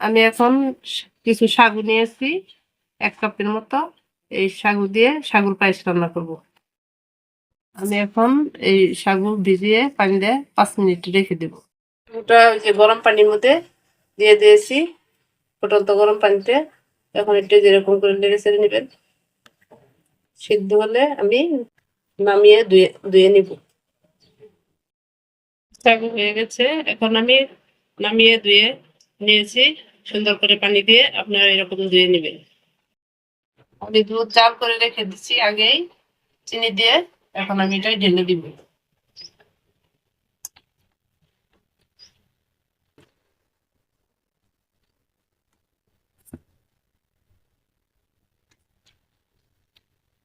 আমি এখন কিছু সাগু নিয়েছি 1 কাপের মতো। এই সাগু দিয়ে সাগুর পায়েস রান্না করব। আমি এখন এই সাগু ভিজিয়ে পানি দিয়ে 5 মিনিট রেখে দেব। ওটা ওই যে গরম পানির মধ্যে দিয়ে দিয়েছি, ফুটন্ত গরম পানিতে। এখন একটু যেরকম করে নেড়ে চেড়ে নেবেন। সিদ্ধ হলে আমি নামিয়ে ধুয়ে নিব। সাগু হয়ে গেছে, এখন আমি নামিয়ে ধুয়ে নিয়েছি সুন্দর করে পানি দিয়ে। আপনারা এরকম ধুয়ে নেবেন। আমি দুধ জাল করে রেখে দিচ্ছি আগেই চিনি দিয়ে। এখন আমি এটা ঢেলে দিব।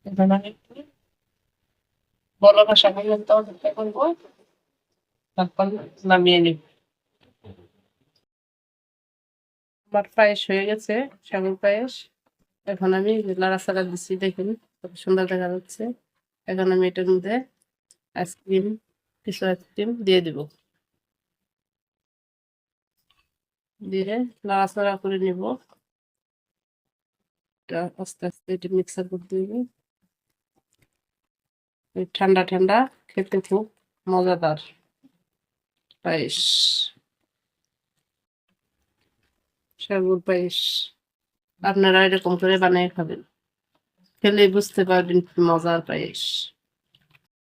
এখন আমি একটু বড় ভাষা পর্যন্ত অপেক্ষা করবো, তারপর নামিয়ে নিব। আমার পায়েস হয়ে গেছে, সাগুর পায়েস। এখন আমি নাড়াচাড়া দিচ্ছি, দেখুন কত সুন্দর দেখা যাচ্ছে। এখন আমি এটার মধ্যে আইসক্রিম, কিছু আইসক্রিম দিয়ে দিব। দিয়ে নাড়াচাড়া করে নিব। আস্তে আস্তে এটা মিক্সার করতে হবে। ঠান্ডা ঠান্ডা খেতে খুব মজাদার পায়েস, সাগুর পায়েস। আপনারা এরকম করে বানিয়ে খাবেন, খেলে বুঝতে পারবেন কি মজার পায়েস।